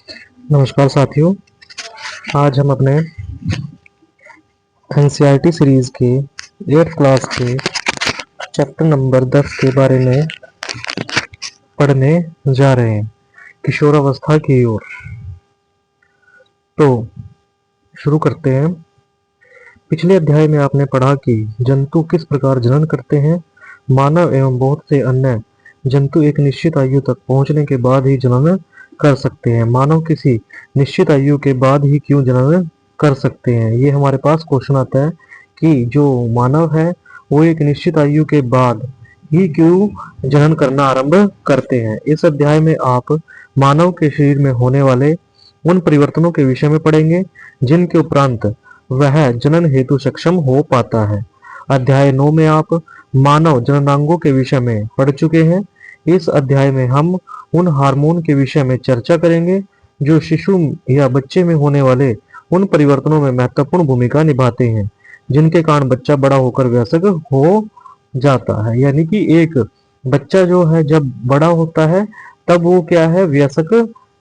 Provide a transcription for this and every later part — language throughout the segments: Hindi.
नमस्कार साथियों। आज हम अपने एनसीईआरटी सीरीज के 8th क्लास के चैप्टर नंबर 10 के बारे में पढ़ने जा रहे हैं, किशोरावस्था की ओर। तो शुरू करते हैं। पिछले अध्याय में आपने पढ़ा कि जंतु किस प्रकार जनन करते हैं। मानव एवं बहुत से अन्य जंतु एक निश्चित आयु तक पहुंचने के बाद ही जनन कर सकते हैं। मानव किसी निश्चित आयु के बाद ही क्यों जनन कर सकते हैं, ये हमारे पास क्वेश्चन आता है कि जो मानव है वो एक निश्चित आयु के बाद ही क्यों जनन करना आरंभ करते हैं। इस अध्याय में आप मानव के शरीर में होने वाले उन परिवर्तनों के विषय में पढ़ेंगे जिनके उपरांत वह जनन हेतु सक्षम हो पाता है। अध्याय 9 में आप मानव जननांगों के विषय में पढ़ चुके हैं। इस अध्याय में हम उन हार्मोन के विषय में चर्चा करेंगे जो शिशु या बच्चे में होने वाले उन परिवर्तनों में महत्वपूर्ण भूमिका निभाते हैं जिनके कारण बच्चा बड़ा होकर वयस्क हो जाता है। यानी कि एक बच्चा जो है जब बड़ा होता है तब वो क्या है, वयस्क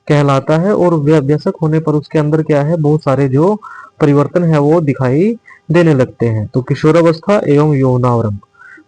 कहलाता है, और वयस्क होने पर उसके अंदर क्या है, बहुत सारे जो परिवर्तन है वो दिखाई देने लगते हैं। तो किशोरावस्था एवं यौवनारंभ।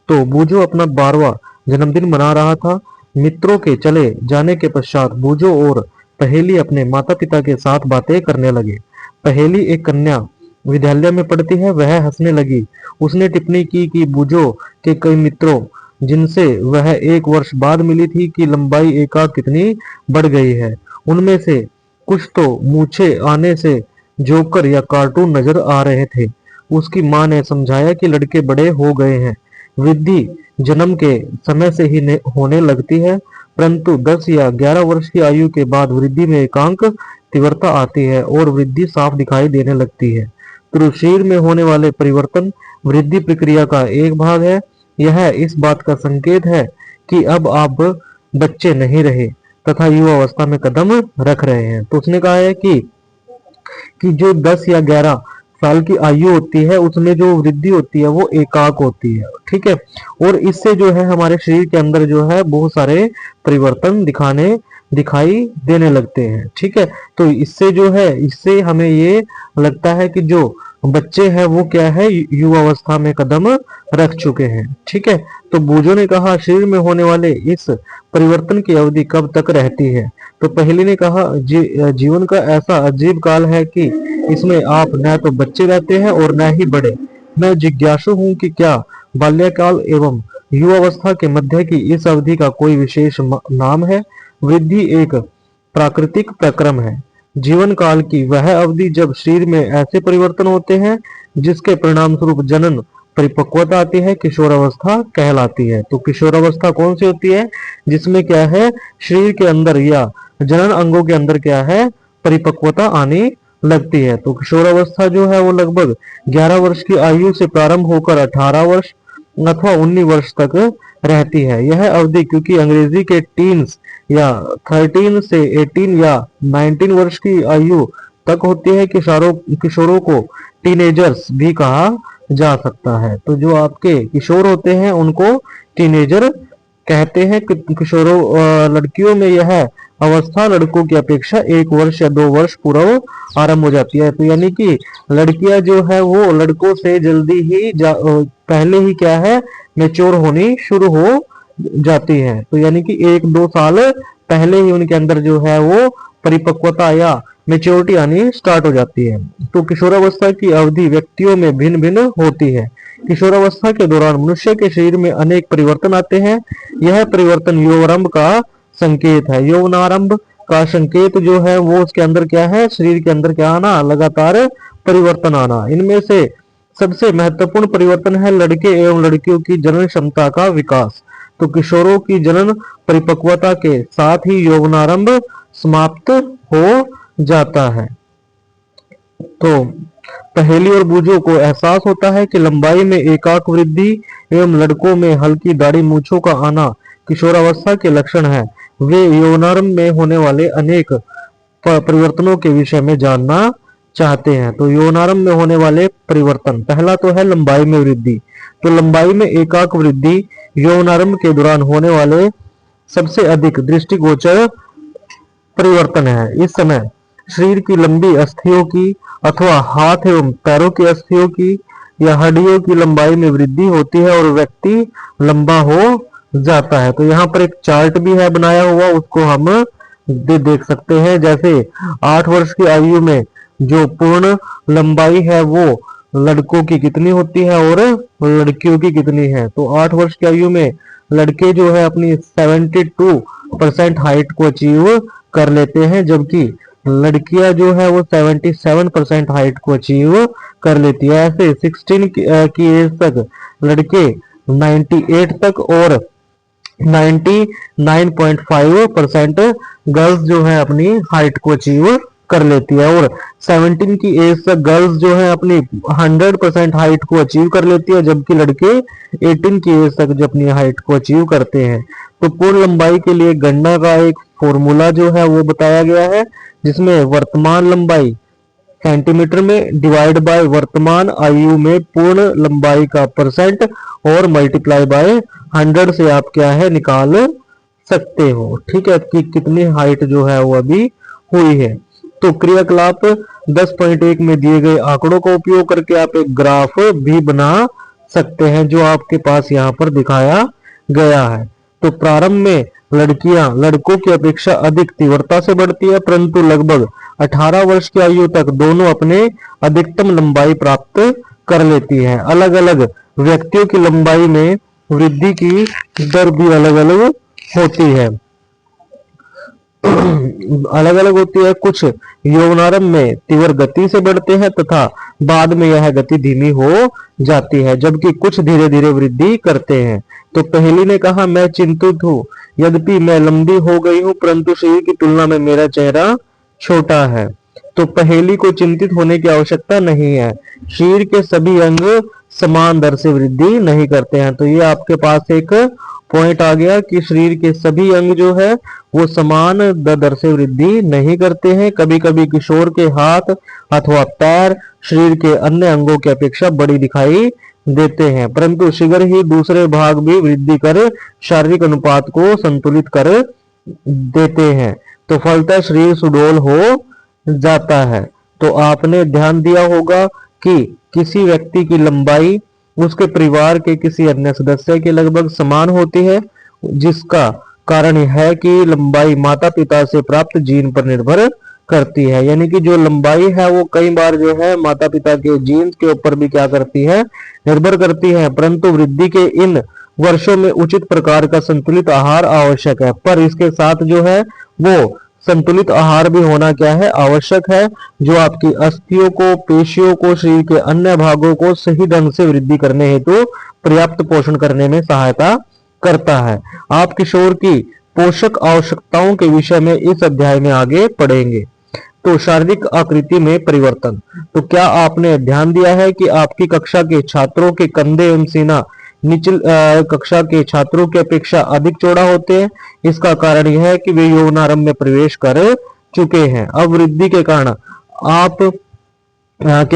तो बूजो अपना 12वां जन्मदिन मना रहा था। मित्रों के चले जाने के पश्चात बूजो और पहेली अपने माता पिता के साथ बातें करने लगे। पहेली एक कन्या विद्यालय में पढ़ती है, वह हंसने लगी। उसने टिप्पणी की कि बूजो के कई मित्रों जिनसे वह 1 वर्ष बाद मिली थी की लंबाई एकाएक कितनी बढ़ गई है। उनमें से कुछ तो मूछे आने से जोकर या कार्टून नजर आ रहे थे। उसकी मां ने समझाया कि लड़के बड़े हो गए हैं, वृद्धि जन्म के समय से ही होने लगती है, परंतु 10 या 11 वर्ष की आयु के बाद वृद्धि में एकांक तीव्रता आती है और वृद्धि साफ दिखाई देने लगती है। तो शरीर में होने वाले परिवर्तन वृद्धि प्रक्रिया का एक भाग है। यह इस बात का संकेत है कि अब आप बच्चे नहीं रहे तथा युवा अवस्था में कदम रख रहे हैं। तो उसने कहा है कि जो 10 या 11 साल की आयु होती है उसमें जो वृद्धि होती है वो एकाक होती है, ठीक है। और इससे जो है हमारे शरीर के अंदर जो है बहुत सारे परिवर्तन दिखाई देने लगते हैं, ठीक है। तो इससे जो है, इससे हमें ये लगता है कि जो बच्चे हैं वो क्या है, युवा अवस्था में कदम रख चुके हैं, ठीक है। तो बूजो ने कहा शरीर में होने वाले इस परिवर्तन की अवधि कब तक रहती है। तो पहले ने कहा जीवन का ऐसा अजीब काल है कि इसमें आप न तो बच्चे रहते हैं और न ही बड़े। मैं जिज्ञासु हूँ कि क्या बाल्यकाल एवं युवावस्था के मध्य की इस अवधि का कोई विशेष नाम है। वृद्धि एक प्राकृतिक प्रक्रम है, जीवन काल की वह अवधि जब शरीर में ऐसे परिवर्तन होते हैं जिसके परिणाम स्वरूप जनन परिपक्वता आती है, किशोरावस्था कहलाती है। तो किशोरावस्था कौन सी होती है, जिसमें क्या है, शरीर के अंदर या जनन अंगों के अंदर क्या है, परिपक्वता आने लगती है। तो किशोरावस्था जो है वो लगभग 11 वर्ष की आयु से प्रारंभ होकर 18 वर्ष अथवा 19 वर्ष तक रहती है। यह अवधि क्योंकि अंग्रेजी के टीन्स या 13 से 18 या 19 वर्ष की आयु तक होती है, किशोरों को टीनेजर्स भी कहा जा सकता है। तो जो आपके किशोर होते हैं उनको टीनेजर कहते हैं। किशोरों लड़कियों में यह अवस्था लड़कों की अपेक्षा 1 वर्ष या 2 वर्ष पूर्व आरंभ हो जाती है। तो यानी कि लड़कियां जो है वो लड़कों से जल्दी ही पहले ही क्या है, मेच्योर होनी शुरू हो जाती है। तो यानी कि 1-2 साल पहले ही उनके अंदर जो है वो परिपक्वता या मेच्योरिटी आनी स्टार्ट हो जाती है। तो किशोरावस्था की अवधि व्यक्तियों में भिन्न भिन्न होती है। किशोरावस्था के दौरान मनुष्य के शरीर में अनेक परिवर्तन आते हैं। यह परिवर्तन यौवनारंभ का संकेत है। यौवनारंभ का संकेत जो है वो उसके अंदर क्या है, शरीर के अंदर क्या आना, लगातार परिवर्तन आना। इनमें से सबसे महत्वपूर्ण परिवर्तन है लड़के एवं लड़कियों की जनन क्षमता का विकास। तो किशोरों की जनन परिपक्वता के साथ ही यौवनारंभ समाप्त हो जाता है। तो पहेली और बूझों को एहसास होता है कि लंबाई में एकाक वृद्धि एवं लड़कों में हल्की दाढ़ी मूछों का आना किशोरावस्था के लक्षण है। वे यौवनारंभ में होने वाले अनेक परिवर्तनों के विषय में जानना चाहते हैं। तो यौवनारंभ में होने वाले परिवर्तन, पहला तो है लंबाई में वृद्धि। तो लंबाई में एकाक वृद्धि यौवनारंभ के दौरान होने वाले सबसे अधिक दृष्टिगोचर परिवर्तन है। इस समय शरीर की लंबी अस्थियों की अथवा हाथ एवं पैरों की अस्थियों की या हड्डियों की लंबाई में वृद्धि होती है और व्यक्ति लंबा हो जाता है। तो यहाँ पर एक चार्ट भी है बनाया हुआ, उसको हम देख सकते हैं। जैसे 8 वर्ष की आयु में जो पूर्ण लंबाई है वो लड़कों की कितनी होती है और लड़कियों की कितनी है। तो 8 वर्ष की आयु में लड़के जो है अपनी 72% हाइट को अचीव कर लेते हैं, जबकि लड़कियां जो है वो 77% हाइट को अचीव कर लेती है। ऐसे 16 की एज तक लड़के 98 तक और 99.5% गर्ल्स जो है अपनी हाइट को अचीव कर लेती है, और 17 की एज तक गर्ल्स जो है अपनी 100% हाइट को अचीव कर लेती है, जबकि लड़के 18 की एज तक जो अपनी हाइट को अचीव करते हैं। तो पूर्ण लंबाई के लिए गणना का एक फॉर्मूला जो है वो बताया गया है, जिसमें वर्तमान लंबाई सेंटीमीटर में डिवाइड बाय वर्तमान आयु में पूर्ण लंबाई का परसेंट और मल्टीप्लाई बाय 100 से आप क्या है निकाल सकते हो। ठीक है, कि कितनी हाइट जो है वो अभी हुई है। तो क्रियाकलाप 10.1 में दिए गए आंकड़ों का उपयोग करके आप एक ग्राफ भी बना सकते हैं, जो आपके पास यहाँ पर दिखाया गया है। तो प्रारंभ में लड़कियां लड़कों की अपेक्षा अधिक तीव्रता से बढ़ती है, परंतु लगभग 18 वर्ष की आयु तक दोनों अपने अधिकतम लंबाई प्राप्त कर लेती है। अलग अलग व्यक्तियों की लंबाई में वृद्धि की दर भी अलग अलग होती है अलग अलग होती है। कुछ यौवनारंभ में तीव्र गति से बढ़ते हैं तथा बाद में यह गति धीमी हो जाती है, जबकि कुछ धीरे धीरे वृद्धि करते हैं। तो पहेली ने कहा, मैं चिंतित हूँ, यद्यपि मैं लंबी हो गई हूँ, परंतु शरीर की तुलना में मेरा चेहरा छोटा है। तो पहेली को चिंतित होने की आवश्यकता नहीं है, शरीर के सभी अंग समान दर से वृद्धि नहीं करते हैं। तो ये आपके पास एक पॉइंट आ गया कि शरीर के सभी अंग जो है वो समान दर से वृद्धि नहीं करते हैं। कभी कभी किशोर के हाथ अथवा पैर शरीर के अन्य अंगों की अपेक्षा बड़ी दिखाई देते हैं, परंतु शीघ्र ही दूसरे भाग भी वृद्धि कर शारीरिक अनुपात को संतुलित कर देते हैं। तो फलतः शरीर सुडौल हो जाता है। तो आपने ध्यान दिया होगा कि किसी व्यक्ति की लंबाई उसके परिवार के किसी अन्य सदस्य के लगभग समान होती है, जिसका कारण यह है कि लंबाई माता पिता से प्राप्त जीन पर निर्भर करती है। यानी कि जो लंबाई है वो कई बार जो है माता पिता के जीन्स के ऊपर भी क्या करती है, निर्भर करती है। परंतु वृद्धि के इन वर्षों में उचित प्रकार का संतुलित आहार आवश्यक है, पर इसके साथ जो है वो संतुलित आहार भी होना क्या है, आवश्यक है, जो आपकी अस्थियों को, पेशियों को, शरीर के अन्य भागों को सही ढंग से वृद्धि करने हेतु पर्याप्त पोषण करने में सहायता करता है। आप किशोर की पोषक आवश्यकताओं के विषय में इस अध्याय में आगे पढ़ेंगे। तो शारीरिक आकृति में परिवर्तन। तो क्या आपने ध्यान दिया है कि आपकी कक्षा के छात्रों के कंधे एवं सीना निचल कक्षा के छात्रों की अपेक्षा अधिक चौड़ा होते हैं। इसका कारण यह है कि वे यौवनारंभ में प्रवेश कर चुके हैं। अब वृद्धि के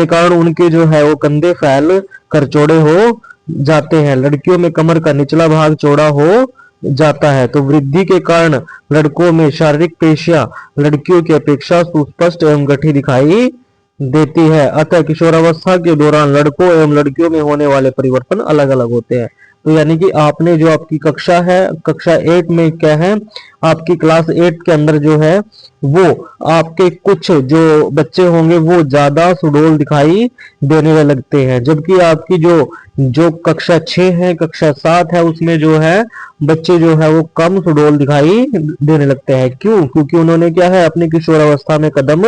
कारण उनके जो है वो कंधे फैल कर चौड़े हो जाते हैं। लड़कियों में कमर का निचला भाग चौड़ा हो जाता है। तो वृद्धि के कारण लड़कों में शारीरिक पेशियां लड़कियों की अपेक्षा सुस्पष्ट एवं गठी दिखाई देती है। अतः किशोरावस्था के दौरान लड़कों एवं लड़कियों में होने वाले परिवर्तन अलग अलग होते हैं। तो यानी कि आपने जो आपकी कक्षा है, कक्षा 8 में क्या है, आपकी क्लास 8 के अंदर जो है वो आपके कुछ जो बच्चे होंगे वो ज्यादा सुडौल दिखाई देने लगते हैं, जबकि आपकी जो कक्षा 6 है, कक्षा 7 है, उसमें जो है बच्चे जो है वो कम सुडौल दिखाई देने लगते हैं। क्यों? क्योंकि उन्होंने क्या है, अपनी किशोरावस्था में कदम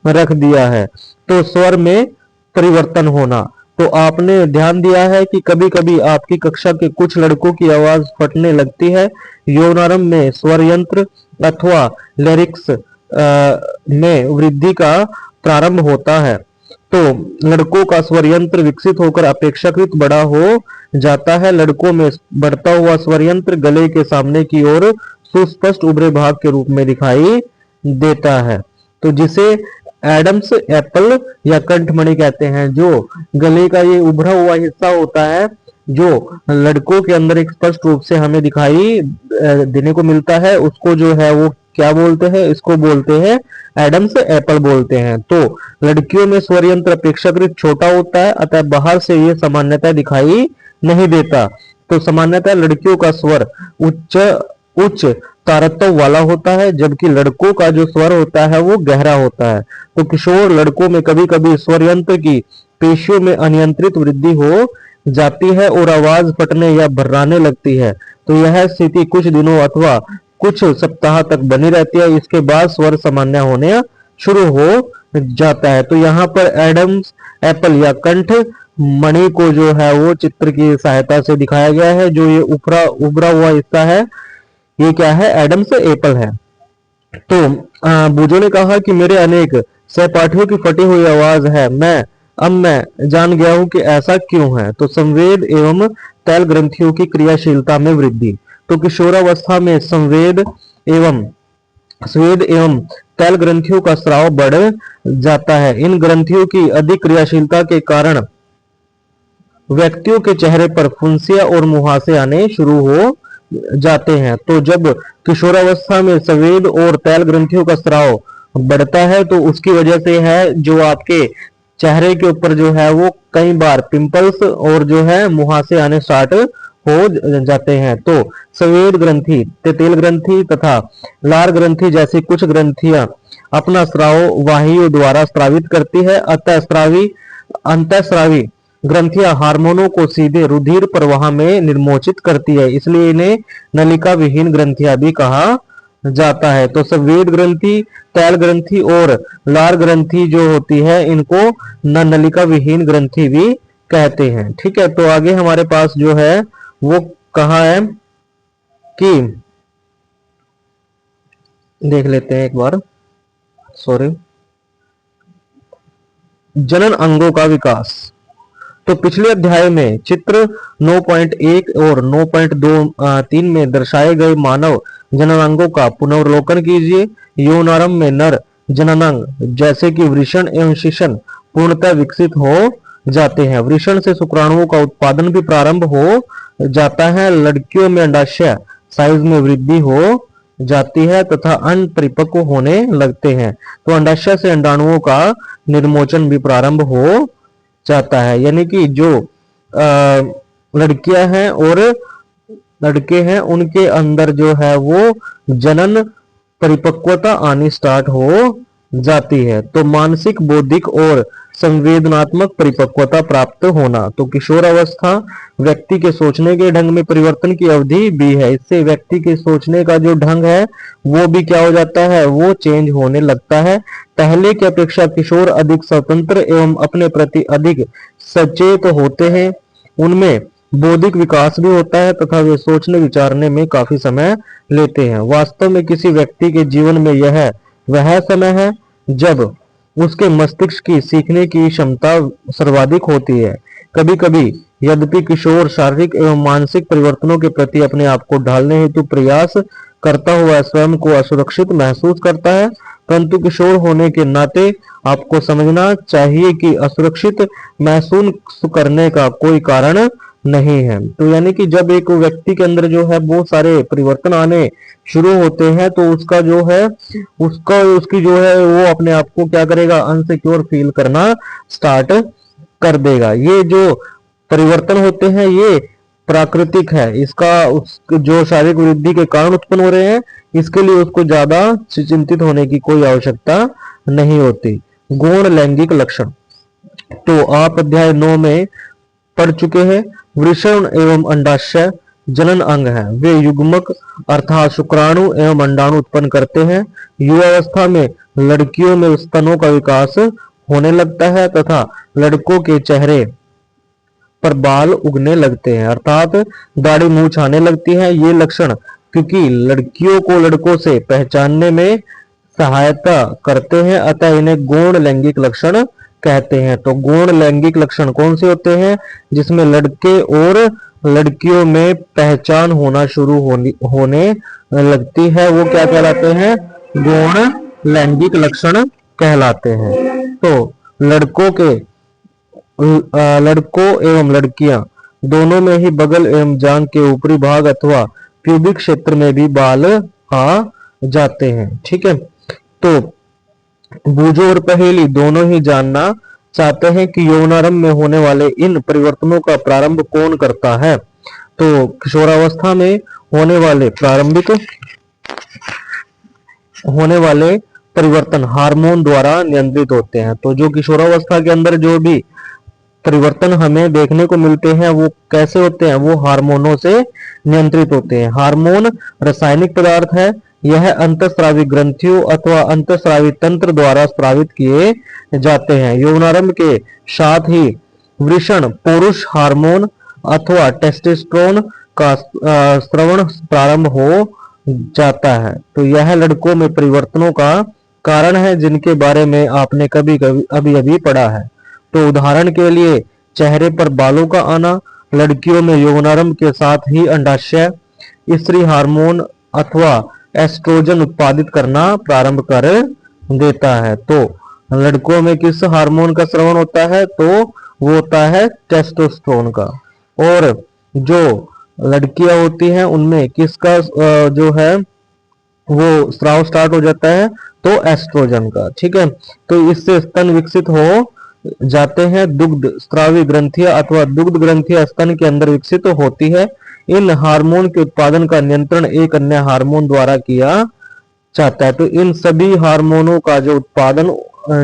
रख दिया है। तो स्वर में परिवर्तन होना। तो आपने ध्यान दिया है कि कभी कभी आपकी कक्षा के कुछ लड़कों की आवाज फटने लगती है। यौवनारंभ में स्वर यंत्र अथवा लिरिक्स में वृद्धि का प्रारंभ होता है। तो लड़कों का स्वर यंत्र विकसित होकर अपेक्षाकृत बड़ा हो जाता है। लड़कों में बढ़ता हुआ स्वर यंत्र गले के सामने की ओर सुस्पष्ट उभरे भाग के रूप में दिखाई देता है, तो जिसे एडम्स एप्पल या कंठमणि कहते हैं। जो गले का ये उभरा हुआ हिस्सा होता है, जो लड़कों के अंदर एक स्पष्ट रूप से हमें दिखाई देने को मिलता है, उसको जो है वो क्या बोलते हैं, इसको बोलते हैं एडम्स एप्पल बोलते हैं। तो लड़कियों में स्वर यंत्र अपेक्षाकृत छोटा होता है, अतः बाहर से ये सामान्यतः दिखाई नहीं देता। तो सामान्यतः लड़कियों का स्वर उच्च उच्च तारतव वाला होता है, जबकि लड़कों का जो स्वर होता है वो गहरा होता है। तो किशोर लड़कों में कभी कभी स्वर यंत्र की पेशियों में अनियंत्रित वृद्धि हो जाती है और आवाज फटने या भर्राने लगती है। तो यह स्थिति कुछ दिनों अथवा कुछ सप्ताह तक बनी रहती है, इसके बाद स्वर सामान्य होने शुरू हो जाता है। तो यहाँ पर एडम्स एप्पल या कंठ मणि को जो है वो चित्र की सहायता से दिखाया गया है। जो ये उभरा हुआ हिस्सा है ये क्या है, एडम्स एप्पल है। तो बूजो ने कहा कि मेरे अनेक सहपाठियों की फटी हुई आवाज है, अब मैं जान गया हूं कि ऐसा क्यों है। तो संवेद एवं तैल ग्रंथियों की क्रियाशीलता में वृद्धि। तो किशोरावस्था में एवं स्वेद एवं तैल ग्रंथियों का स्राव बढ़ जाता है। इन ग्रंथियों की अधिक क्रियाशीलता के कारण व्यक्तियों के चेहरे पर फुंसियां और मुहासे आने शुरू हो जाते हैं। तो जब किशोरावस्था में संवेद और तैल ग्रंथियों का स्राव बढ़ता है तो उसकी वजह से है जो आपके चेहरे के ऊपर जो है वो कई बार पिंपल्स और जो है मुहासे आने स्टार्ट हो जाते हैं। तो संवेद ग्रंथि, तेल ग्रंथि तथा लार ग्रंथि जैसी कुछ ग्रंथियां अपना स्राव वाहियों द्वारा स्रावित करती है। अंतःस्रावी ग्रंथियां हार्मोनों को सीधे रुधिर प्रवाह में निर्मोचित करती है, इसलिए इन्हें नलिका विहीन ग्रंथियां भी कहा जाता है। तो संवेद ग्रंथि, तैल ग्रंथि और लार ग्रंथि जो होती है इनको नलिका विहीन ग्रंथि भी कहते हैं। ठीक है, तो आगे हमारे पास जो है वो कहा है कि देख लेते हैं एक बार, सॉरी, जनन अंगों का विकास। तो पिछले अध्याय में चित्र 9.1 और 9.23 में दर्शाए गए मानव जननांगों का पुनर्वलोकन कीजिए। यौनारंभ में नर जननांग जैसे कि वृषण एवं शिशन पूर्णतः विकसित हो जाते हैं। वृषण से शुक्राणुओं का उत्पादन भी प्रारंभ हो जाता है। लड़कियों में अंडाशय साइज में वृद्धि हो जाती है तथा अंड परिपक्व होने लगते हैं। तो अंडाशय से अंडाणुओं का निर्मोचन भी प्रारंभ हो जाता है। यानी कि जो लड़कियां हैं और लड़के हैं उनके अंदर जो है वो जनन परिपक्वता आनी स्टार्ट हो जाती है। तो मानसिक, बौद्धिक और संवेदनात्मक परिपक्वता प्राप्त होना। तो किशोर अवस्था व्यक्ति के सोचने के ढंग में परिवर्तन की अवधि भी है। इससे व्यक्ति के सोचने का जो ढंग है वो भी क्या हो जाता है, वो चेंज होने लगता है। पहले की अपेक्षा किशोर अधिक स्वतंत्र एवं अपने प्रति अधिक सचेत होते हैं। उनमें बौद्धिक विकास भी होता है तथा वे सोचने विचारने में काफी समय लेते हैं। वास्तव में किसी व्यक्ति के जीवन में यह वह समय है जब उसके मस्तिष्क की सीखने की क्षमता सर्वाधिक होती है। कभी कभी यद्यपि किशोर शारीरिक एवं मानसिक परिवर्तनों के प्रति अपने आप को ढालने हेतु प्रयास करता हुआ स्वयं को असुरक्षित महसूस करता है, परंतु किशोर होने के नाते आपको समझना चाहिए कि असुरक्षित महसूस करने का कोई कारण नहीं है। तो यानी कि जब एक व्यक्ति के अंदर जो है बहुत सारे परिवर्तन आने शुरू होते हैं तो उसका जो है उसकी जो है वो अपने आप को क्या करेगा, अनसिक्योर फील करना स्टार्ट कर देगा। ये जो परिवर्तन होते हैं ये प्राकृतिक है, इसका जो शारीरिक वृद्धि के कारण उत्पन्न हो रहे हैं इसके लिए उसको ज्यादा चिंतित होने की कोई आवश्यकता नहीं होती। गौण लैंगिक लक्षण तो आप अध्याय 9 में पढ़ चुके हैं। वृषण एवं अंडाशय जनन अंग है, वे युग्मक अर्थात शुक्राणु एवं अंडाणु उत्पन्न करते हैं। युवावस्था में लड़कियों में स्तनों का विकास होने लगता है तथा लड़कों के चेहरे पर बाल उगने लगते हैं अर्थात दाढ़ी मूंछ आने लगती है। ये लक्षण क्योंकि लड़कियों को लड़कों से पहचानने में सहायता करते हैं अतः इन्हें गौण लैंगिक लक्षण कहते हैं। तो गौण लैंगिक लक्षण कौन से होते हैं, जिसमें लड़के और लड़कियों में पहचान होना शुरू होने लगती है, वो क्या कहलाते हैं, गौण लैंगिक लक्षण कहलाते हैं। तो लड़कों एवं लड़कियां दोनों में ही बगल एवं जांघ के ऊपरी भाग अथवा प्यूबिक क्षेत्र में भी बाल आ जाते हैं। ठीक है, तो बूझो और पहेली दोनों ही जानना चाहते हैं कि यौनारंभ में होने वाले इन परिवर्तनों का प्रारंभ कौन करता है। तो किशोरावस्था में होने वाले प्रारंभिक होने वाले परिवर्तन हार्मोन द्वारा नियंत्रित होते हैं। तो जो किशोरावस्था के अंदर जो भी परिवर्तन हमें देखने को मिलते हैं वो कैसे होते हैं, वो हार्मोनों से नियंत्रित होते हैं। हार्मोन रासायनिक पदार्थ है, यह अंतःस्रावी ग्रंथियों अथवा अंतःस्रावी तंत्र द्वारा स्रावित किए जाते हैं। यौनारंभ के साथ ही वृषण पुरुष हार्मोन अथवा टेस्टोस्टेरोन का स्रवण प्रारंभ हो जाता है। तो यह लड़कों में परिवर्तनों का कारण है जिनके बारे में आपने कभी कभी अभी अभी पढ़ा है। तो उदाहरण के लिए चेहरे पर बालों का आना, लड़कियों में यौनारंभ के साथ ही अंडाशय स्त्री हार्मोन अथवा एस्ट्रोजन उत्पादित करना प्रारंभ कर देता है। तो लड़कों में किस हार्मोन का स्रवण होता है, तो वो होता है टेस्टोस्टेरोन का। और जो लड़कियां होती हैं उनमें किसका जो है वो स्राव स्टार्ट हो जाता है, तो एस्ट्रोजन का। ठीक है, तो इससे स्तन विकसित हो जाते हैं। दुग्ध स्रावी ग्रंथियां अथवा दुग्ध ग्रंथियां स्तन के अंदर विकसित होती है। इन हार्मोन के उत्पादन का नियंत्रण एक अन्य हार्मोन द्वारा किया जाता है। तो इन सभी हार्मोनों का जो उत्पादन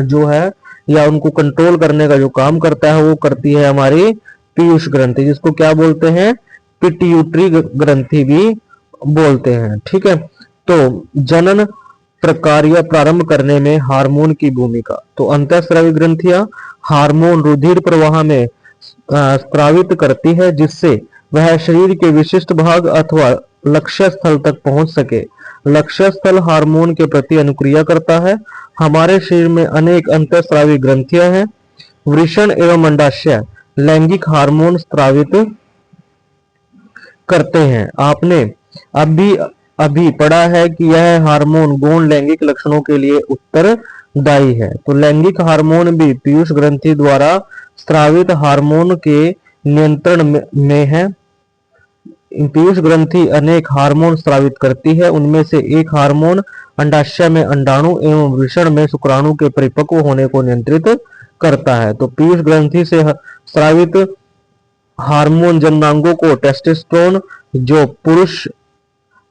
जो है या उनको कंट्रोल करने का जो काम करता है वो करती है हमारी पीयूष ग्रंथि, जिसको क्या बोलते हैं, पिट्यूटरी ग्रंथि भी बोलते हैं। ठीक है, तो जनन प्रक्रिया प्रारंभ करने में हार्मोन की भूमिका। तो अंतःस्रावी ग्रंथियां हार्मोन रुधिर प्रवाह में स्रावित करती है जिससे वह शरीर के विशिष्ट भाग अथवा लक्ष्य स्थल तक पहुंच सके। लक्ष्य स्थल हार्मोन के प्रति अनुक्रिया करता है। हमारे शरीर में अनेक अंतःस्रावी ग्रंथियां हैं। वृषण एवं अंडाशय लैंगिक हार्मोन स्रावित करते हैं। आपने अभी अभी पढ़ा है कि यह हार्मोन गौण लैंगिक लक्षणों के लिए उत्तरदायी है। तो लैंगिक हार्मोन भी पीयूष ग्रंथि द्वारा स्रावित हार्मोन के नियंत्रण में है। पीयूष ग्रंथि अनेक हार्मोन स्रावित करती है, उनमें से एक हार्मोन अंडाशय में अंडाणु एवं वृषण में शुक्राणु के परिपक्व होने को नियंत्रित करता है। तो पीयूष ग्रंथि से स्रावित हार्मोन जननांगों को टेस्टोस्टेरोन जो पुरुष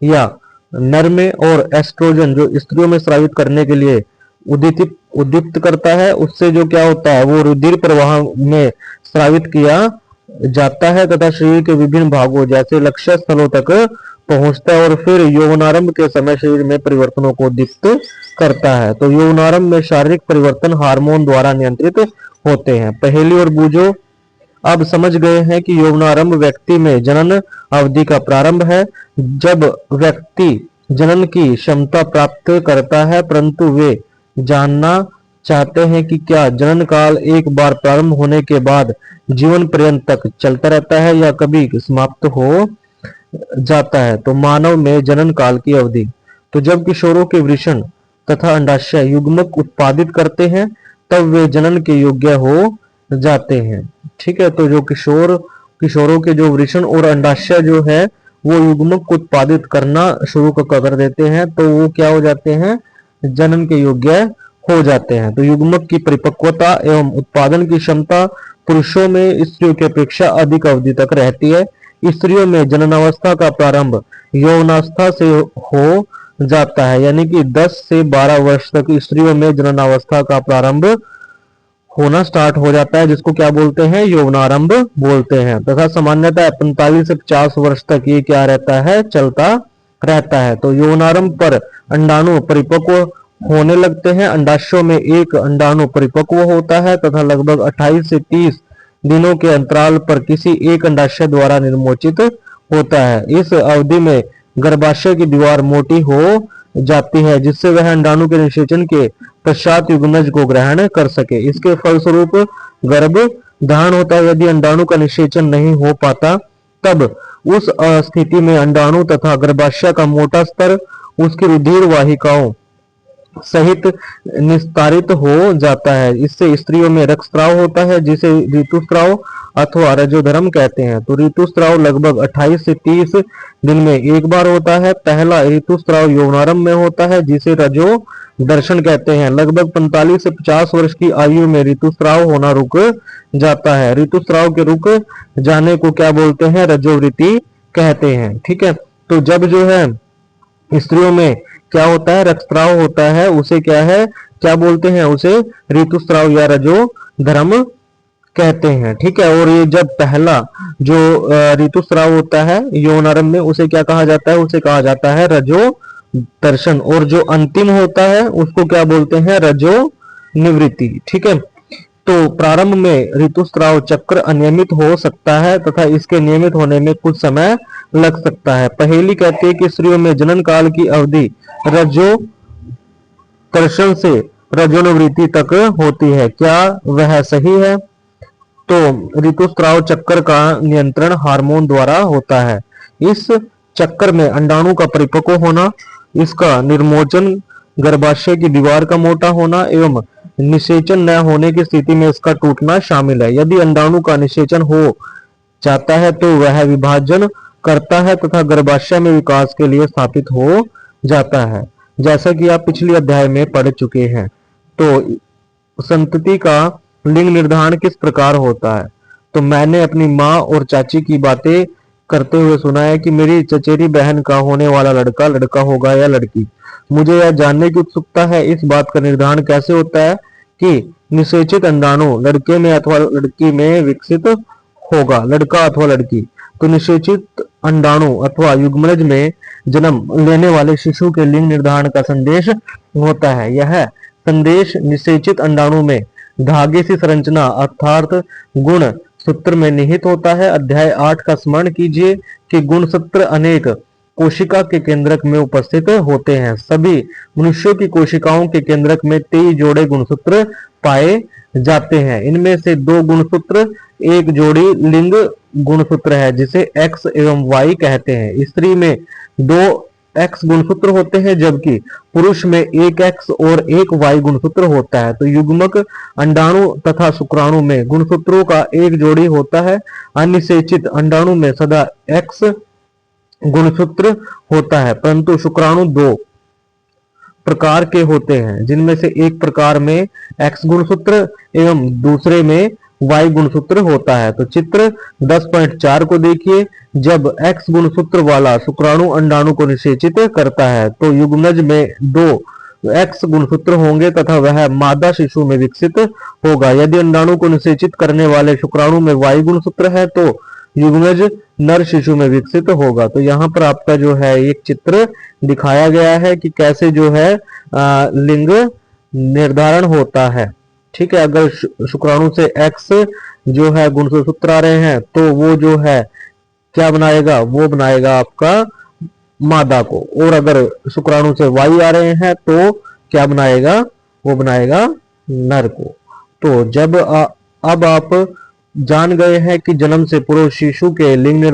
या नर में और एस्ट्रोजन जो स्त्रियों में स्रावित करने के लिए उद्दीप्त करता है, उससे जो क्या होता है वो रुधिर प्रवाह में स्रावित किया जाता है तथा शरीर के विभिन्न भागों जैसे लक्ष्य स्थलों तक पहुंचता है और फिर यौनारंभ के समय शरीर में परिवर्तनों को उद्दीप्त करता है। तो यौनारंभ में शारीरिक परिवर्तन हार्मोन द्वारा नियंत्रित होते हैं। पहेली और बूझो अब समझ गए हैं कि यौनारंभ व्यक्ति में जनन अवधि का प्रारंभ है, जब व्यक्ति जनन की क्षमता प्राप्त करता है, परंतु वे जानना चाहते हैं कि क्या जनन काल एक बार प्रारंभ होने के बाद जीवन पर्यंत तक चलता रहता है या कभी समाप्त हो जाता है। तो मानव में जनन काल की अवधि, तो जब किशोरों के वृषण तथा अंडाशय युग्मक उत्पादित करते हैं तब वे जनन के योग्य हो जाते हैं। ठीक है, तो जो किशोरों के जो वृषण और अंडाशय जो है वो युग्मक उत्पादित करना शुरू कर देते हैं, तो वो क्या हो जाते हैं, जनन के योग्य हो जाते हैं। तो युग्मक की परिपक्वता एवं उत्पादन की क्षमता पुरुषों में स्त्रियों की अपेक्षा अधिक अवधि तक रहती है। स्त्रियों में जननावस्था का प्रारंभ यौनावस्था से हो जाता है, यानी कि 10 से 12 वर्ष तक स्त्रियों में जननावस्था का प्रारंभ होना स्टार्ट हो जाता है, जिसको क्या बोलते हैं, यौनारंभ बोलते हैं। तथा सामान्यतः 45 से 50 वर्ष तक ये क्या रहता है, चलता रहता है। तो यौनारंभ पर अंडाणु परिपक्व होने लगते हैं। अंडाशयों में एक अंडाणु परिपक्व होता है तथा लगभग 28 से 30 दिनों के अंतराल पर किसी एक अंडाशय द्वारा निर्मोचित होता है। इस अवधि में गर्भाशय की दीवार मोटी हो जाती है जिससे वह अंडाणु के निषेचन के पश्चात युग्मज को ग्रहण कर सके। इसके फलस्वरूप गर्भ धारण होता है। यदि अंडाणु का निषेचन नहीं हो पाता तब उस स्थिति में अंडाणु तथा गर्भाशय का मोटा स्तर उसकी रुधिर वाहिकाओं सहित निस्तारित हो जाता है। इससे स्त्रियों में रक्तस्राव होता है जिसे ऋतुस्राव अथवा रजोधर्म कहते हैं। तो ऋतुस्राव लगभग 28 से 30 दिन में एक बार होता है। पहला ऋतुस्राव यौनारंभ में होता है जिसे रजो दर्शन कहते हैं। लगभग 45 से 50 वर्ष की आयु में ऋतुस्राव होना रुक जाता है। ऋतुस्राव के रुक जाने को क्या बोलते हैं? रजोवृत्ति कहते हैं। ठीक है, तो जब जो है स्त्रियों में क्या होता है? रक्तस्राव होता है, उसे क्या है, क्या बोलते हैं? उसे ऋतुस्राव या रजो धर्म कहते हैं। ठीक है, और ये जब पहला जो ऋतुस्राव होता है यौनारंभ में, उसे क्या कहा जाता है? उसे कहा जाता है रजो दर्शन। और जो अंतिम होता है उसको क्या बोलते हैं? रजो निवृत्ति। ठीक है, तो प्रारंभ में ऋतुस्राव चक्र अनियमित हो सकता है तथा इसके नियमित होने में कुछ समय लग सकता है। पहेली कहती है कि स्त्रियों में जनन काल की अवधि रजो दर्शन से रजोनिवृत्ति तक होती है। क्या वह सही है? तो ऋतुस्राव चक्र का नियंत्रण हार्मोन द्वारा होता है। इस चक्कर में अंडाणु का परिपक्व होना, इसका निर्मोचन, गर्भाशय की दीवार का मोटा होना एवं निषेचन न होने की स्थिति में इसका टूटना शामिल है। यदि अंडाणु का निषेचन हो जाता है तो वह विभाजन करता है तथा गर्भाशय में विकास के लिए स्थापित हो जाता है, जैसा कि आप पिछले अध्याय में पढ़ चुके हैं। तो संतति का लिंग निर्धारण किस प्रकार होता है? तो मैंने अपनी माँ और चाची की बातें करते हुए सुना है कि मेरी चचेरी बहन का होने वाला लड़का लड़का होगा या लड़की। मुझे यह जानने की उत्सुकता है इस बात का निर्धारण कैसे होता है कि निषेचित अंडाणु लड़के में अथवा लड़की में विकसित होगा, लड़का अथवा लड़की। तो निषेचित अंडाणु अथवा युग्मनज में जन्म लेने वाले शिशु के लिंग निर्धारण का संदेश होता है। यह संदेश निषेचित अंडाणु में धागे से संरचना अर्थात गुण सूत्र में निहित होता है। अध्याय 8 का स्मरण कीजिए कि गुण सूत्र अनेक कोशिका के केंद्रक में उपस्थित होते हैं। सभी मनुष्यों की कोशिकाओं के केंद्रक में 23 जोड़े गुणसूत्र पाए जाते हैं। इनमें से 2 गुणसूत्र एक जोड़ी लिंग गुणसूत्र है जिसे एक्स एवं वाई कहते हैं। स्त्री में 2 एक्स गुणसूत्र होते हैं जबकि पुरुष में 1 एक्स और 1 वाई गुणसूत्र होता है। तो युग्मक अंडाणु तथा शुक्राणु में गुणसूत्रों का एक जोड़ी होता है। अनिषेचित अंडाणु में सदा एक्स गुणसूत्र होता है, परंतु शुक्राणु 2 प्रकार के होते हैं जिनमें से एक प्रकार में एक्स गुणसूत्र एवं दूसरे में वाई गुणसूत्र होता है। तो चित्र 10.4 को देखिए। जब एक्स गुणसूत्र वाला शुक्राणु अंडाणु को निषेचित करता है तो युग्मनज में 2 एक्स गुणसूत्र होंगे तथा वह मादा शिशु में विकसित होगा। यदि अंडाणु को निषेचित करने वाले शुक्राणु में वाई गुणसूत्र है तो युग्मनज नर शिशु में विकसित होगा। तो यहाँ पर आपका जो है एक चित्र दिखाया गया है कि कैसे जो है लिंग निर्धारण होता है। ठीक है, अगर शुक्राणु से एक्स जो है गुणसूत्र आ रहे हैं तो वो जो है क्या बनाएगा? वो बनाएगा आपका मादा को। और अगर शुक्राणु से वाई आ रहे हैं तो क्या बनाएगा? वो बनाएगा नर को। तो जब अब आप जान गए हैं कि जन्म से पूर्व शिशु के लिंग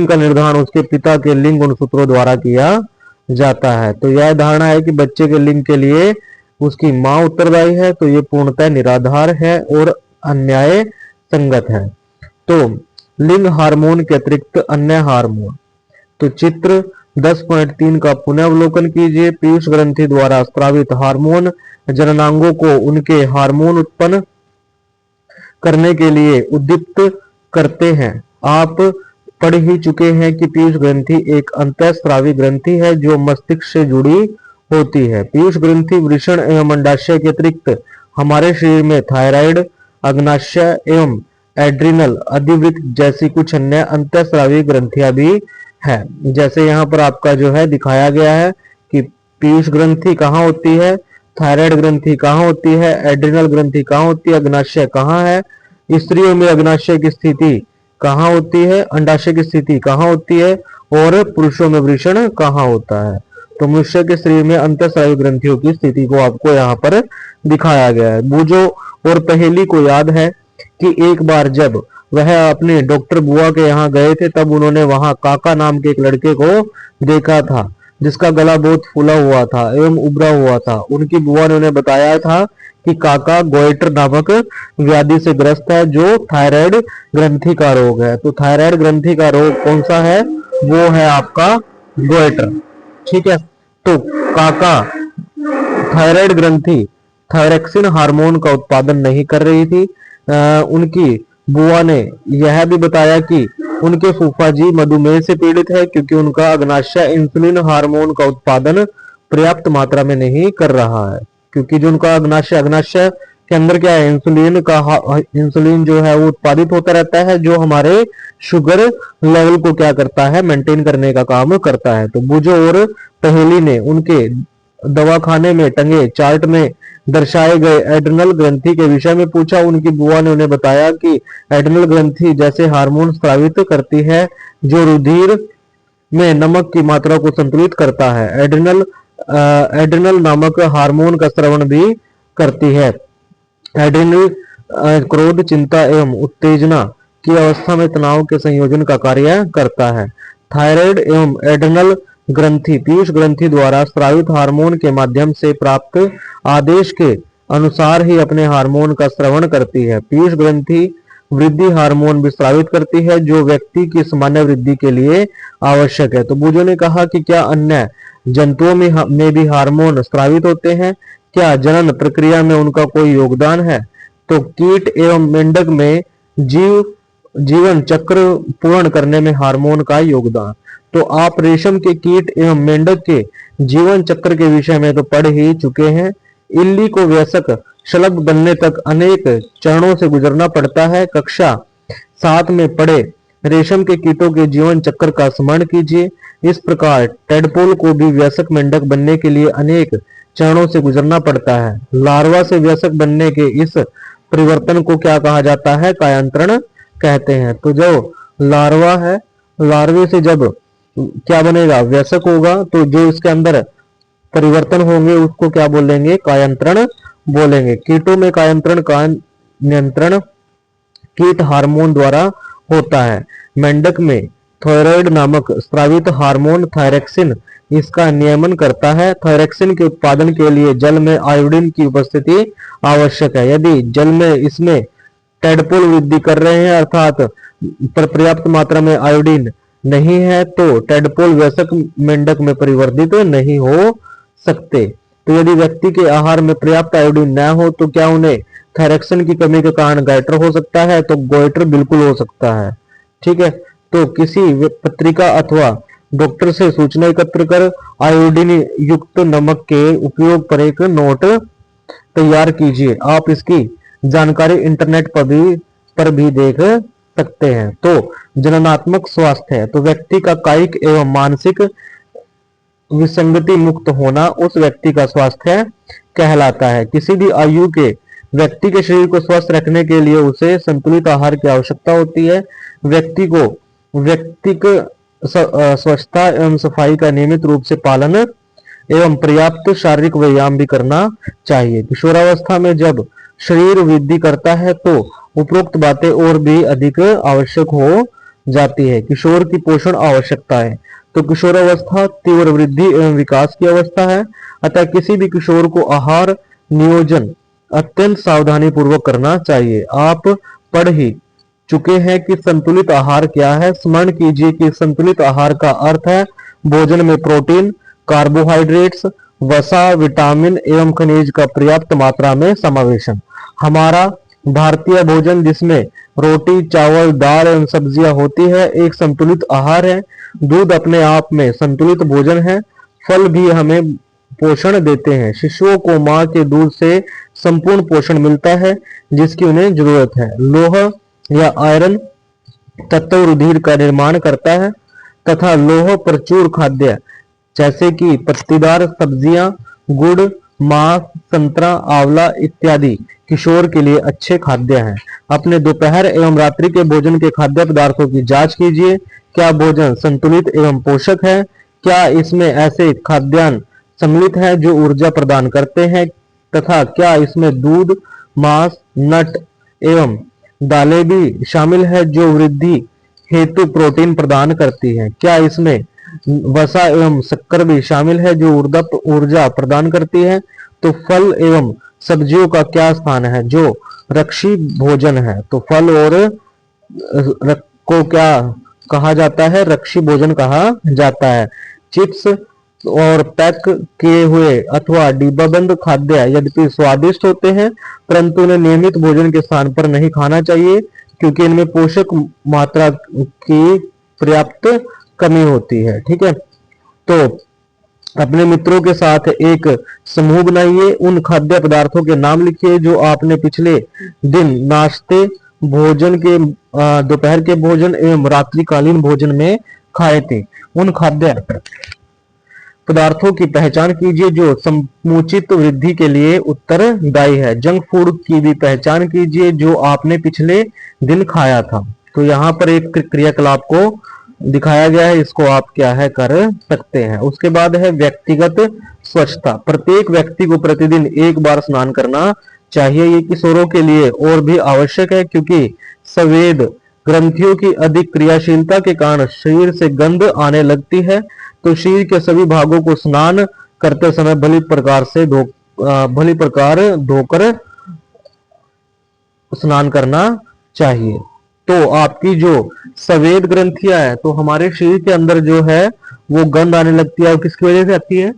का निर्धारण उसके पिता के लिंग गुणसूत्रों द्वारा किया जाता है। तो यह धारणा है कि बच्चे के लिंग के लिए उसकी मां उत्तरदायी है, तो ये पूर्णतः निराधार है और अन्याय संगत है। तो लिंग हार्मोन के अतिरिक्त अन्य हार्मोन। तो चित्र 10.3 का पुनः अवलोकन कीजिए। पीयूष ग्रंथि द्वारा स्रावित हार्मोन जननांगों को उनके हार्मोन उत्पन्न करने के लिए उद्दीप्त करते हैं। आप पढ़ ही चुके हैं कि पीयूष ग्रंथि एक अंतःस्रावी ग्रंथि है जो मस्तिष्क से जुड़ी होती है। पीयूष ग्रंथि वृषण एवं अंडाशय के अतिरिक्त हमारे शरीर में थायराइड, अग्नाशय एवं एड्रिनल अधिवृक्क जैसी कुछ अन्य अंतःस्रावी ग्रंथियां भी है। जैसे यहाँ पर आपका जो है दिखाया गया है कि पीयूष ग्रंथि कहाँ होती है, थायराइड ग्रंथि कहाँ होती है, एड्रिनल ग्रंथि कहाँ होती है, अग्नाशय कहाँ है, स्त्रियों में अग्नाशय की स्थिति कहाँ होती है, अंडाशय की स्थिति कहाँ होती है और पुरुषों में वृषण कहाँ होता है। तो मनुष्य के शरीर में अंतःस्रावी ग्रंथियों की स्थिति को आपको यहाँ पर दिखाया गया है। बूझो और पहेली को याद है कि एक बार जब वह अपने डॉक्टर बुआ के यहाँ गए थे तब उन्होंने वहां काका नाम के एक लड़के को देखा था जिसका गला बहुत फूला हुआ था एवं उभरा हुआ था। उनकी बुआ ने उन्हें बताया था कि काका गोइटर नामक व्याधि से ग्रस्त है, जो थायराइड ग्रंथि का रोग है। तो थायराइड ग्रंथि का रोग कौन सा है? वो है आपका गोइटर। ठीक है, तो काका थायराइड ग्रंथि थायरॉक्सिन हार्मोन का उत्पादन नहीं कर रही थी। उनकी बुआ ने यह भी बताया कि उनके फूफा जी मधुमेह से पीड़ित है, क्योंकि उनका अग्नाशय इंसुलिन हार्मोन का उत्पादन पर्याप्त मात्रा में नहीं कर रहा है। क्योंकि जो उनका अग्नाशय के अंदर क्या है, इंसुलिन जो है वो उत्पादित होता रहता है, जो हमारे शुगर लेवल को क्या करता है, मेंटेन करने का काम करता है। तो बुजो और पहेली ने उनके दवाखाने में टंगे चार्ट में दर्शाए गए एड्रिनल ग्रंथि के विषय में पूछा। उनकी बुआ ने उन्हें बताया कि एड्रिनल ग्रंथि जैसे हार्मोन स्रावित करती है, जो रुधिर में नमक की मात्रा को संतुलित करता है। एड्रिनल नामक हार्मोन का स्रावण भी करती है। एड्रिनल क्रोध, चिंता एवं उत्तेजना की अवस्था में तनाव के संयोजन का कार्य करता है। थायराइड एवं एड्रिनल ग्रंथि पीयूष ग्रंथि द्वारा स्रावित हार्मोन के माध्यम से प्राप्त आदेश के अनुसार ही अपने हार्मोन का स्रवण करती है। पीयूष ग्रंथि वृद्धि हार्मोन भी स्रावित करती है, जो व्यक्ति की सामान्य वृद्धि के लिए आवश्यक है। तो बुजो ने कहा कि क्या अन्य जंतुओं में भी हार्मोन स्रावित होते हैं? क्या जनन प्रक्रिया में उनका कोई योगदान है? तो कीट एवं मेंढक में जीवन चक्र पूर्ण करने में हार्मोन का योगदान। तो आप रेशम के कीट एवं मेंढक के जीवन चक्र के विषय में तो पढ़ ही चुके हैं। इल्ली को वयस्क शलभ बनने तक अनेक चरणों से गुजरना पड़ता है। कक्षा 7 में पढ़े रेशम के कीटों के जीवन चक्र का स्मरण कीजिए। इस प्रकार टेडपोल को भी वयस्क मेंढक बनने के लिए अनेक चरणों से गुजरना पड़ता है। लार्वा से वयस्क बनने के इस परिवर्तन को क्या कहा जाता है? कायांतरण कहते हैं। तो जो लार्वा है, लार्वे से जब क्या बनेगा? वयस्क होगा, तो जो इसके अंदर परिवर्तन होंगे उसको क्या बोलेंगे? कायांतरण बोलेंगे। कीटों में कायांतरण का नियंत्रण कीट हार्मोन द्वारा होता है। मेंढक में थायराइड नामक स्रावित हार्मोन थायरॉक्सिन इसका नियमन करता है। थायरॉक्सिन के उत्पादन के लिए जल में आयोडीन की उपस्थिति आवश्यक है। यदि जल में इसमें टेडपोल वृद्धि कर रहे हैं, अर्थात पर्याप्त मात्रा में आयोडीन नहीं है, तो टेडपोल वयस्क मेंढक में परिवर्तित नहीं हो सकते। तो यदि व्यक्ति के आहार में पर्याप्त आयोडीन न हो, तो क्या उन्हें थायरॉक्सिन की कमी के कारण गोइटर हो सकता है? तो गोइटर बिल्कुल हो सकता है। ठीक है, तो किसी पत्रिका अथवा डॉक्टर से सूचना एकत्र कर आयोडीन युक्त नमक के उपयोग पर एक नोट तैयार कीजिए। आप इसकी जानकारी इंटरनेट पर भी देख सकते हैं। तो जननात्मक स्वास्थ्य है, तो व्यक्ति का कायिक एवं मानसिक विसंगति मुक्त होना उस व्यक्ति का स्वास्थ्य कहलाता है। किसी भी आयु के व्यक्ति के शरीर को स्वस्थ रखने के लिए उसे संतुलित आहार की आवश्यकता होती है। व्यक्तिक स्वच्छता एवं सफाई का नियमित रूप से पालन एवं पर्याप्त शारीरिक व्यायाम भी करना चाहिए। किशोरावस्था में जब शरीर वृद्धि करता है, तो उपरोक्त बातें और भी अधिक आवश्यक हो जाती है। किशोर की पोषण आवश्यकताएं, तो किशोरावस्था तीव्र वृद्धि एवं विकास की अवस्था है, अतः किसी भी किशोर को आहार नियोजन अत्यंत सावधानी पूर्वक करना चाहिए। आप पढ़ ही चुके हैं कि संतुलित आहार क्या है। स्मरण कीजिए कि संतुलित आहार का अर्थ है भोजन में प्रोटीन, कार्बोहाइड्रेट्स, वसा, विटामिन एवं खनिज का पर्याप्त मात्रा में समावेशन। हमारा भारतीय भोजन, जिसमें रोटी, चावल, दाल एवं सब्जियां होती है, एक संतुलित आहार है। दूध अपने आप में संतुलित भोजन है। फल भी हमें पोषण देते हैं। शिशुओं को मां के दूध से संपूर्ण पोषण मिलता है, जिसकी उन्हें जरूरत है। लोह या आयरन तत्व रुधिर का निर्माण करता है तथा लोह प्रचुर खाद्य जैसे कि पत्तीदार सब्जियां, गुड़, मांस, संतरा, आंवला इत्यादि किशोर के लिए अच्छे खाद्य हैं। अपने दोपहर एवं रात्रि के भोजन के खाद्य पदार्थों की जांच कीजिए। क्या भोजन संतुलित एवं पोषक है? क्या इसमें ऐसे खाद्यान्न सम्मिलित हैं जो ऊर्जा प्रदान करते हैं? तथा क्या इसमें दूध, मांस, नट एवं दालें भी शामिल है जो वृद्धि हेतु प्रोटीन प्रदान करती है? क्या इसमें वसा एवं शक्कर भी शामिल है जो ऊर्जा प्रदान करती है। तो फल एवं सब्जियों का क्या स्थान है, जो रक्षी भोजन है। तो फल और को क्या कहा जाता है, रक्षी भोजन कहा जाता है। चिप्स और पैक किए हुए अथवा डिब्बाबंद खाद्य यद्यपि स्वादिष्ट होते हैं, परंतु उन्हें नियमित भोजन के स्थान पर नहीं खाना चाहिए, क्योंकि इनमें पोषक मात्रा की पर्याप्त कमी होती है। ठीक है, तो अपने मित्रों के साथ एक समूह बनाइए, उन खाद्य पदार्थों के नाम लिखिए जो आपने पिछले दिन नाश्ते, भोजन के दोपहर के भोजन एवं रात्रिकालीन भोजन में खाए थे। उन खाद्य पदार्थों की पहचान कीजिए जो समुचित वृद्धि के लिए उत्तरदायी है। जंक फूड की भी पहचान कीजिए जो आपने पिछले दिन खाया था। तो यहाँ पर एक क्रियाकलाप को दिखाया गया है, इसको आप क्या है कर सकते हैं। उसके बाद है व्यक्तिगत स्वच्छता। प्रत्येक व्यक्ति को प्रतिदिन एक बार स्नान करना चाहिए। ये किशोरों के लिए और भी आवश्यक है, क्योंकि संवेद ग्रंथियों की अधिक क्रियाशीलता के कारण शरीर से गंध आने लगती है। तो शरीर के सभी भागों को स्नान करते समय भली प्रकार धोकर स्नान करना चाहिए। तो आपकी जो संवेद ग्रंथियां है, तो हमारे शरीर के अंदर जो है वो गंध आने लगती है, और किसकी वजह से आती है,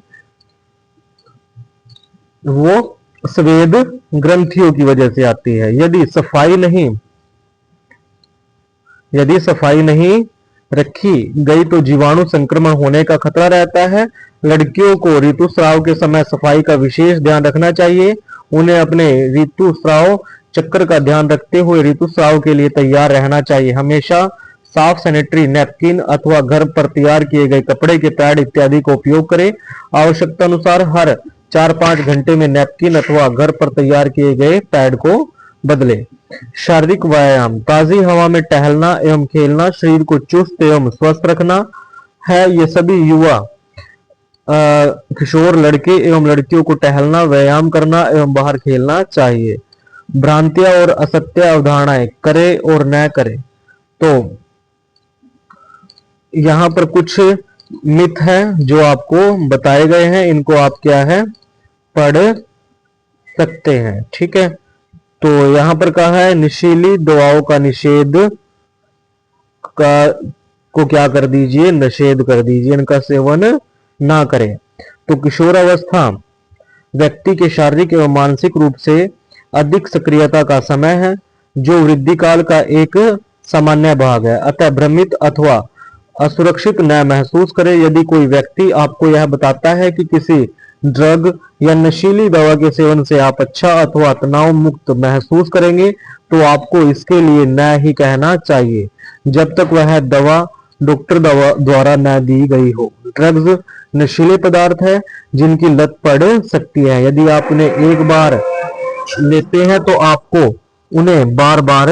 वो संवेद ग्रंथियों की वजह से आती है। यदि सफाई नहीं रखी गई तो जीवाणु संक्रमण होने का खतरा रहता है। लड़कियों को ऋतुस्राव के समय सफाई का विशेष ध्यान रखना चाहिए। उन्हें अपने ऋतुस्राव चक्र का ध्यान रखते हुए ऋतुस्राव के लिए तैयार रहना चाहिए। हमेशा साफ सैनिटरी नैपकिन अथवा घर पर तैयार किए गए कपड़े के पैड इत्यादि का उपयोग करें। आवश्यकता अनुसार हर 4-5 घंटे में नैपकिन अथवा घर पर तैयार किए गए पैड को बदले। शारीरिक व्यायाम, ताजी हवा में टहलना एवं खेलना शरीर को चुस्त एवं स्वस्थ रखना है। ये सभी युवा किशोर लड़के एवं लड़कियों को टहलना, व्यायाम करना एवं बाहर खेलना चाहिए। भ्रांतियां और असत्य अवधारणाएं करें और न करें। तो यहाँ पर कुछ मिथ है जो आपको बताए गए हैं, इनको आप क्या है पढ़ सकते हैं। ठीक है, तो यहाँ पर कहा है नशीली दवाओं का निषेध को क्या कर दीजिए, निषेध कर दीजिए, इनका सेवन ना करें। तो किशोरावस्था व्यक्ति के शारीरिक एवं मानसिक रूप से अधिक सक्रियता का समय है, जो वृद्धि काल का एक सामान्य भाग है। अतः भ्रमित अथवा असुरक्षित न महसूस करें। यदि कोई व्यक्ति आपको यह बताता है कि किसी ड्रग या नशीली दवा के सेवन से आप अच्छा अथवा तनाव मुक्त महसूस करेंगे, तो आपको इसके लिए न ही कहना चाहिए जब तक वह दवा डॉक्टर द्वारा न दी गई हो। ड्रग्स नशीले पदार्थ है जिनकी लत पड़ सकती है। यदि आप उन्हें एक बार लेते हैं तो आपको उन्हें बार बार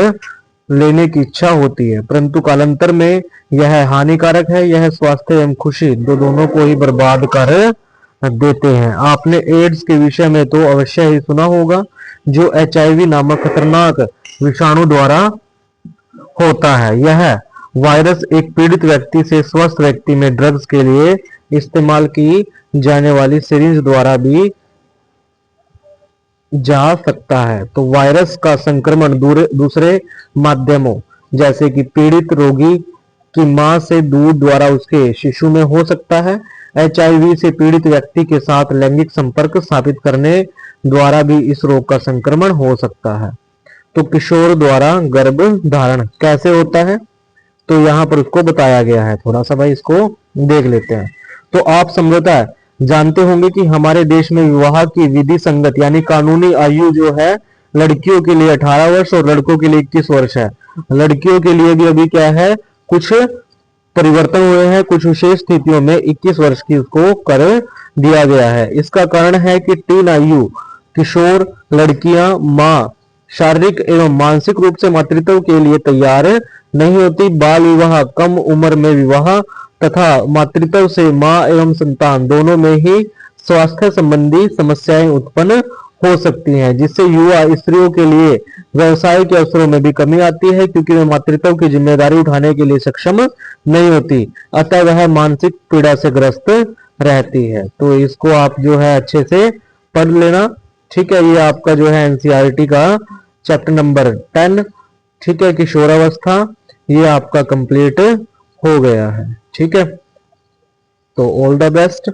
लेने की इच्छा होती है, परंतु कालांतर में यह हानिकारक है। यह स्वास्थ्य एवं खुशी दोनों को ही बर्बाद कर देते हैं। आपने एड्स के विषय में तो अवश्य ही सुना होगा, जो HIV नामक खतरनाक विषाणु द्वारा होता है। यह वायरस एक पीड़ित व्यक्ति से स्वस्थ व्यक्ति में ड्रग्स के लिए इस्तेमाल की जाने वाली सिरिंज द्वारा भी जा सकता है। तो वायरस का संक्रमण दूसरे माध्यमों जैसे कि पीड़ित रोगी की मां से दूध द्वारा उसके शिशु में हो सकता है। HIV से पीड़ित व्यक्ति के साथ लैंगिक संपर्क स्थापित करने द्वारा भी इस रोग का संक्रमण हो सकता है। तो किशोर द्वारा गर्भ धारण कैसे होता है, तो यहाँ पर उसको बताया गया है। थोड़ा सा भाई इसको देख लेते हैं। तो आप संभवतः जानते होंगे कि हमारे देश में विवाह की विधि संगत यानी कानूनी आयु जो है लड़कियों के लिए 18 वर्ष और लड़कों के लिए 21 वर्ष है। लड़कियों के लिए भी अभी क्या है कुछ परिवर्तन हुए हैं, कुछ विशेष स्थितियों में 21 वर्ष की उसको कर दिया गया है। इसका कारण है कि टीन आयु किशोर लड़कियां मां शारीरिक एवं मानसिक रूप से मातृत्व के लिए तैयार नहीं होती। बाल विवाह, कम उम्र में विवाह तथा मातृत्व से मां एवं संतान दोनों में ही स्वास्थ्य संबंधी समस्याएं उत्पन्न हो सकती हैं, जिससे युवा स्त्रियों के लिए व्यवसाय के अवसरों में भी कमी आती है क्योंकि वे मातृत्व की जिम्मेदारी उठाने के लिए सक्षम नहीं होती, अतः वह मानसिक पीड़ा से ग्रस्त रहती है। तो इसको आप जो है अच्छे से पढ़ लेना। ठीक है, ये आपका जो है एनसीईआरटी का चैप्टर नंबर 10, ठीक है, किशोरावस्था, ये आपका कंप्लीट हो गया है। ठीक है, तो ऑल द बेस्ट।